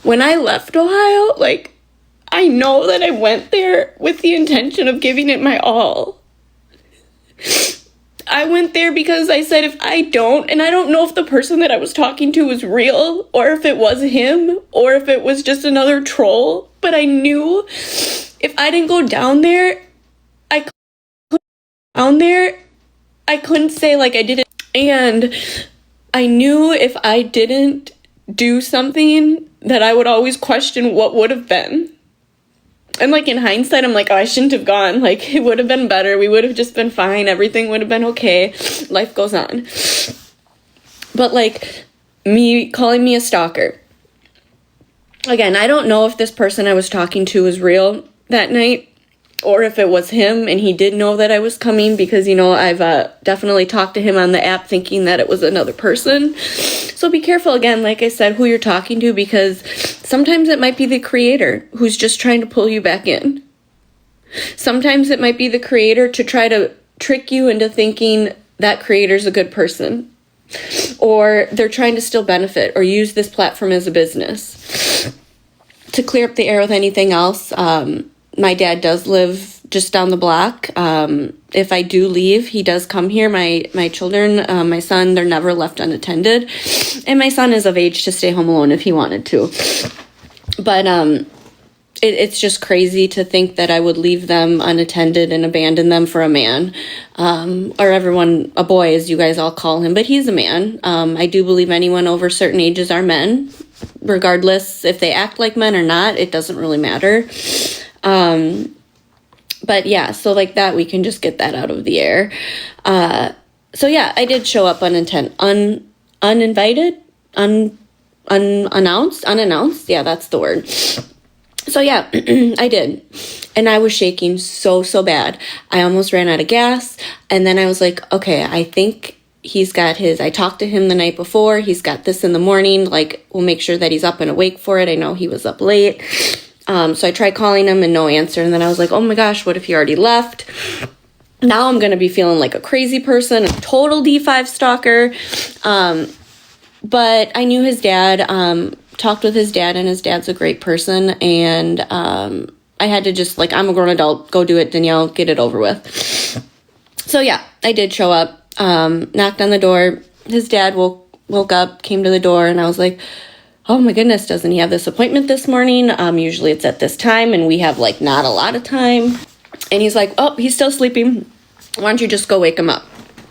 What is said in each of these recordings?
When I left Ohio, like, I know that I went there with the intention of giving it my all. I went there because I said if I don't, and I don't know if the person that I was talking to was real, or if it was him, or if it was just another troll, but I knew if I didn't go down there, I couldn't say like I didn't. And I knew if I didn't do something that I would always question what would have been. And like in hindsight, I'm like, oh, I shouldn't have gone. Like, it would have been better. We would have just been fine. Everything would have been okay. Life goes on. But like, me calling me a stalker. Again, I don't know if this person I was talking to was real that night, or if it was him and he did know that I was coming, because, you know, I've definitely talked to him on the app thinking that it was another person. So be careful, again, like I said, who you're talking to, because sometimes it might be the creator who's just trying to pull you back in. Sometimes it might be the creator to try to trick you into thinking that creator's a good person. Or they're trying to still benefit or use this platform as a business. To clear up the air with anything else, my dad does live just down the block. If I do leave, he does come here. My children, my son, they're never left unattended. And my son is of age to stay home alone if he wanted to. But it's just crazy to think that I would leave them unattended and abandon them for a man. Or everyone, a boy, as you guys all call him. But he's a man. I do believe anyone over certain ages are men. Regardless if they act like men or not, it doesn't really matter. But yeah, so like that, we can just get that out of the air. So yeah, I did show up uninvited, unannounced. Yeah, that's the word. So yeah, I did. And I was shaking so bad. I almost ran out of gas. And then I was like, okay, I think he's got I talked to him the night before. He's got this in the morning. Like, we'll make sure that he's up and awake for it. I know he was up late. So I tried calling him and no answer. And then I was like, oh my gosh, what if he already left? Now I'm going to be feeling like a crazy person, a total D5 stalker. But I knew his dad, talked with his dad, and his dad's a great person. And I had to just, like, I'm a grown adult. Go do it, Danielle. Get it over with. So yeah, I did show up. Knocked on the door. His dad woke up, came to the door, and I was like, oh my goodness, doesn't he have this appointment this morning? Usually it's at this time, and we have like not a lot of time. And he's like, oh, he's still sleeping. Why don't you just go wake him up?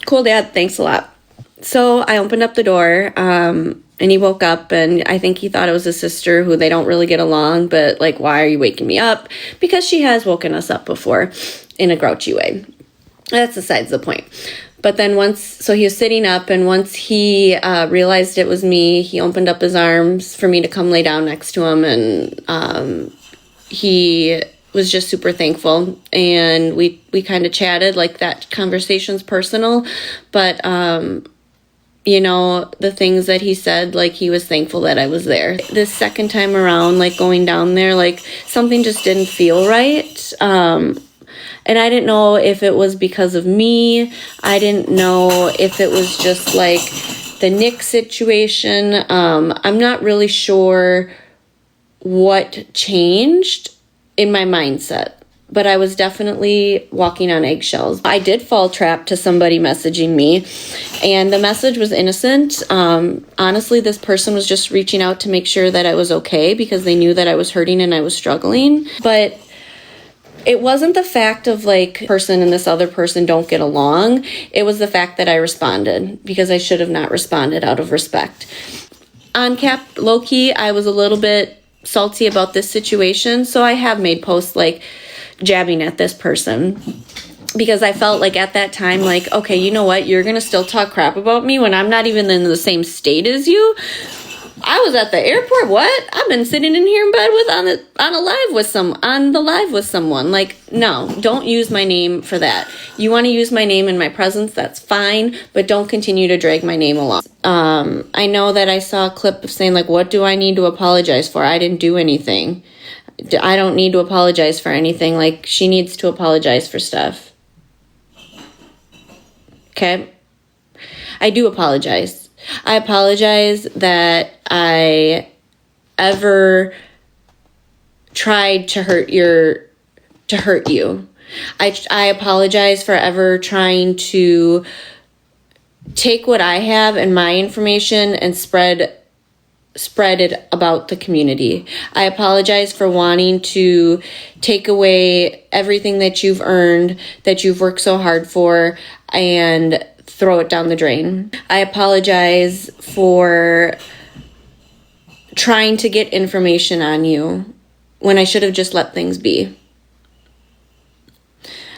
Cool, Dad, thanks a lot. So I opened up the door, and he woke up, and I think he thought it was his sister, who they don't really get along, but like, why are you waking me up? Because she has woken us up before in a grouchy way. That's besides the point. But then so he was sitting up, and once he realized it was me, he opened up his arms for me to come lay down next to him, and he was just super thankful. And we kind of chatted, like that conversation's personal, but you know, the things that he said, like he was thankful that I was there. This second time around, like going down there, like something just didn't feel right. And I didn't know if it was because of me. I didn't know if it was just like the Nick situation. I'm not really sure what changed in my mindset, but I was definitely walking on eggshells. I did fall trap to somebody messaging me, and the message was innocent. Honestly, this person was just reaching out to make sure that I was okay, because they knew that I was hurting and I was struggling. But it wasn't the fact of like person and this other person don't get along. It was the fact that I responded, because I should have not responded out of respect. On cap, low key, I was a little bit salty about this situation. So I have made posts like jabbing at this person, because I felt like at that time, like, okay, you know what? You're going to still talk crap about me when I'm not even in the same state as you. I was at the airport. What? I've been sitting in here in bed on the live with someone. Like, no, don't use my name for that. You want to use my name in my presence, that's fine, but don't continue to drag my name along. I know that I saw a clip of saying, like, what do I need to apologize for? I didn't do anything. I don't need to apologize for anything. Like, she needs to apologize for stuff. Okay? I do apologize. I apologize that I ever tried to hurt you. I apologize for ever trying to take what I have and my information and spread it about the community. I apologize for wanting to take away everything that you've earned, that you've worked so hard for, and throw it down the drain. I apologize for trying to get information on you when I should have just let things be.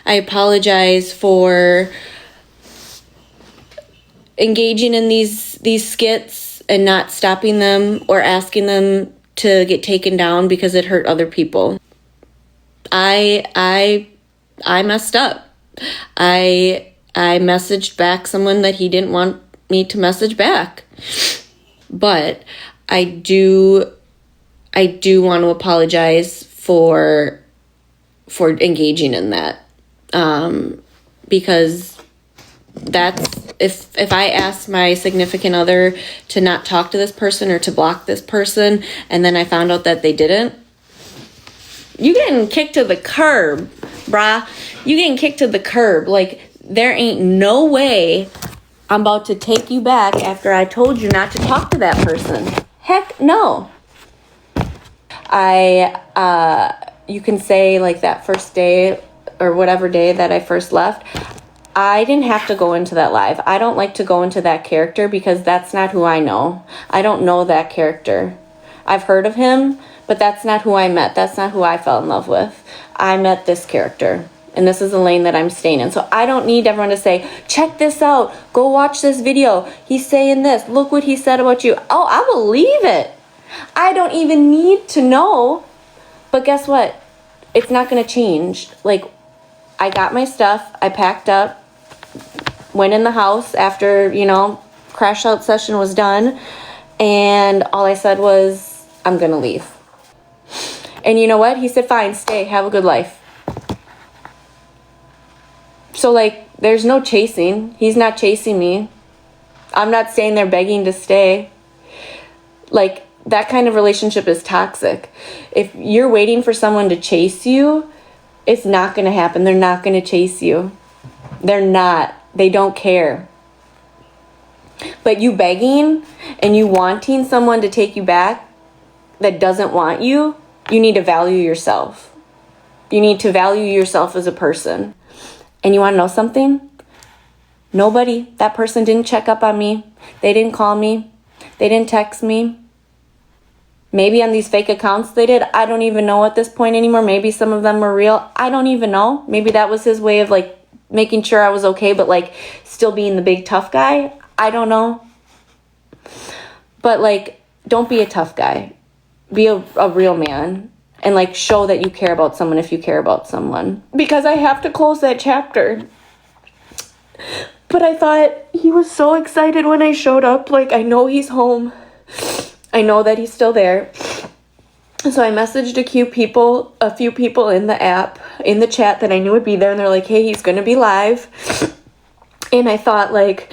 I apologize for engaging in these skits and not stopping them or asking them to get taken down because it hurt other people. I messed up. I messaged back someone that he didn't want me to message back. But I do want to apologize for engaging in that. Because that's, if I asked my significant other to not talk to this person or to block this person, and then I found out that they didn't, you getting kicked to the curb, brah. You getting kicked to the curb. Like, there ain't no way I'm about to take you back after I told you not to talk to that person. Heck no. You can say, like, that first day or whatever day that I first left, I didn't have to go into that live. I don't like to go into that character because that's not who I know. I don't know that character. I've heard of him, but that's not who I met. That's not who I fell in love with. I met this character, and this is the lane that I'm staying in. So I don't need everyone to say, check this out. Go watch this video. He's saying this. Look what he said about you. Oh, I believe it. I don't even need to know. But guess what? It's not going to change. Like, I got my stuff. I packed up. Went in the house after, crash out session was done. And all I said was, I'm going to leave. And you know what? He said, fine, stay. Have a good life. So, like, there's no chasing. He's not chasing me. I'm not staying there begging to stay. Like, that kind of relationship is toxic. If you're waiting for someone to chase you, it's not going to happen. They're not going to chase you. They're not. They don't care. But you begging and you wanting someone to take you back that doesn't want you, you need to value yourself. You need to value yourself as a person. And you want to know something? Nobody, that person didn't check up on me. They didn't call me. They didn't text me. Maybe on these fake accounts they did. I don't even know at this point anymore. Maybe some of them were real. I don't even know. Maybe that was his way of, like, making sure I was okay, but, like, still being the big tough guy. I don't know. But, like, don't be a tough guy. Be a real man. And, like, show that you care about someone if you care about someone. Because I have to close that chapter. But I thought he was so excited when I showed up. Like, I know he's home. I know that he's still there. So I messaged a few people in the app, in the chat that I knew would be there. And they're like, hey, he's going to be live. And I thought, like,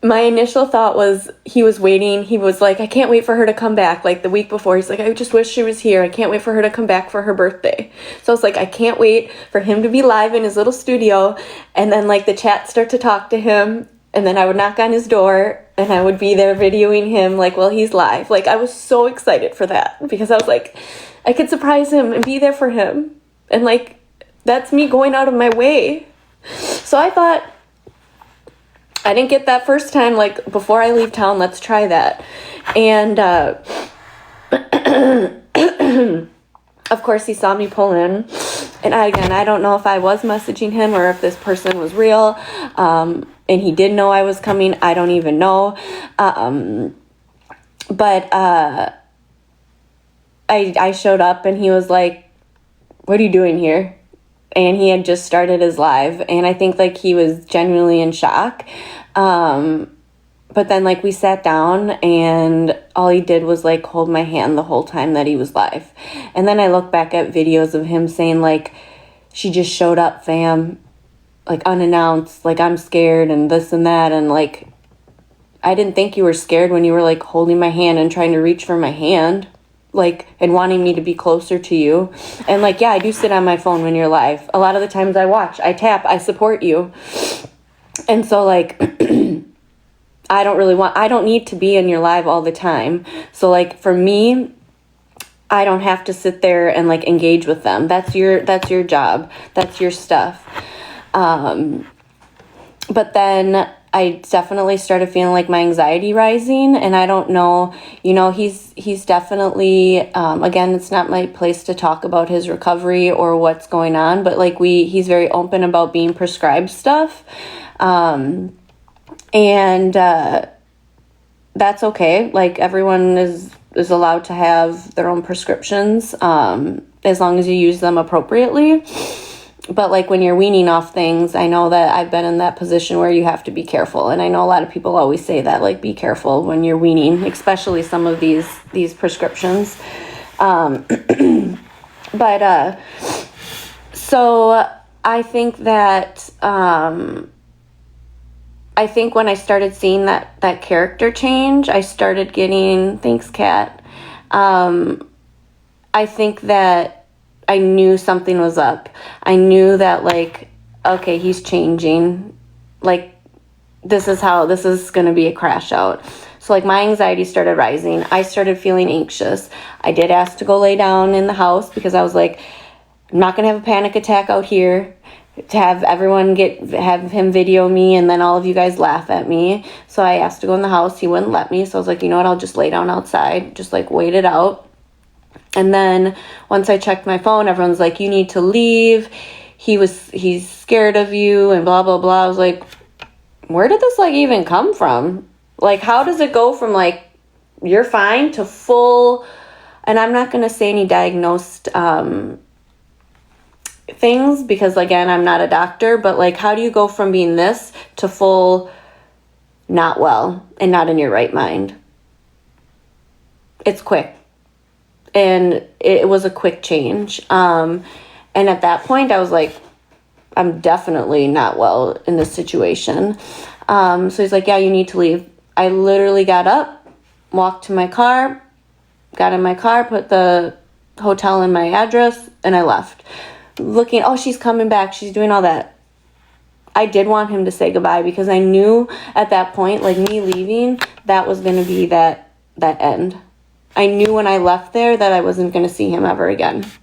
my initial thought was he was waiting. He was like, I can't wait for her to come back. Like, the week before, he's like, I just wish she was here. I can't wait for her to come back for her birthday. So I was like, I can't wait for him to be live in his little studio. And then, like, the chat start to talk to him. And then I would knock on his door and I would be there videoing him, like, while he's live. Like, I was so excited for that because I was like, I could surprise him and be there for him. And, like, that's me going out of my way. So I thought, I didn't get that first time. Like, before I leave town, let's try that. And, of course, he saw me pull in. And I don't know if I was messaging him or if this person was real. And he did know I was coming. I don't even know. But I showed up and he was like, what are you doing here? And he had just started his live. And I think, like, he was genuinely in shock. But then, like, we sat down and all he did was, like, hold my hand the whole time that he was live. And then I look back at videos of him saying, like, she just showed up, fam. Like, unannounced, like, I'm scared and this and that. And, like, I didn't think you were scared when you were like holding my hand and trying to reach for my hand, like, and wanting me to be closer to you. And like, yeah, I do sit on my phone when you're live. A lot of the times I watch, I tap, I support you. And so like, I don't need to be in your live all the time. So like for me, I don't have to sit there and like engage with them. That's your job. That's your stuff. But then I definitely started feeling like my anxiety rising, and I don't know, he's definitely, again, it's not my place to talk about his recovery or what's going on, but like he's very open about being prescribed stuff. And that's okay. Like everyone is allowed to have their own prescriptions, as long as you use them appropriately. But like when you're weaning off things, I know that I've been in that position where you have to be careful. And I know a lot of people always say that, like, be careful when you're weaning, especially some of these prescriptions. So I think that, I think when I started seeing that character change, I started getting, thanks, Kat. I think that I knew something was up. I knew that, like, okay, he's changing. Like, this is going to be a crash out. So, like, my anxiety started rising. I started feeling anxious. I did ask to go lay down in the house because I was like, I'm not going to have a panic attack out here, to have everyone have him video me and then all of you guys laugh at me. So I asked to go in the house. He wouldn't let me. So I was like, you know what? I'll just lay down outside, just like wait it out. And then once I checked my phone, everyone's like, you need to leave. He's scared of you and blah, blah, blah. I was like, where did this like even come from? Like, how does it go from like, you're fine to full, and I'm not going to say any diagnosed, things because again, I'm not a doctor, but like, how do you go from being this to full not well and not in your right mind? It's quick. And it was a quick change. And at that point, I was like, I'm definitely not well in this situation. So he's like, yeah, you need to leave. I literally got up, walked to my car, got in my car, put the hotel in my address, and I left. Looking, oh, she's coming back. She's doing all that. I did want him to say goodbye because I knew at that point, like me leaving, that was going to be that end. I knew when I left there that I wasn't going to see him ever again.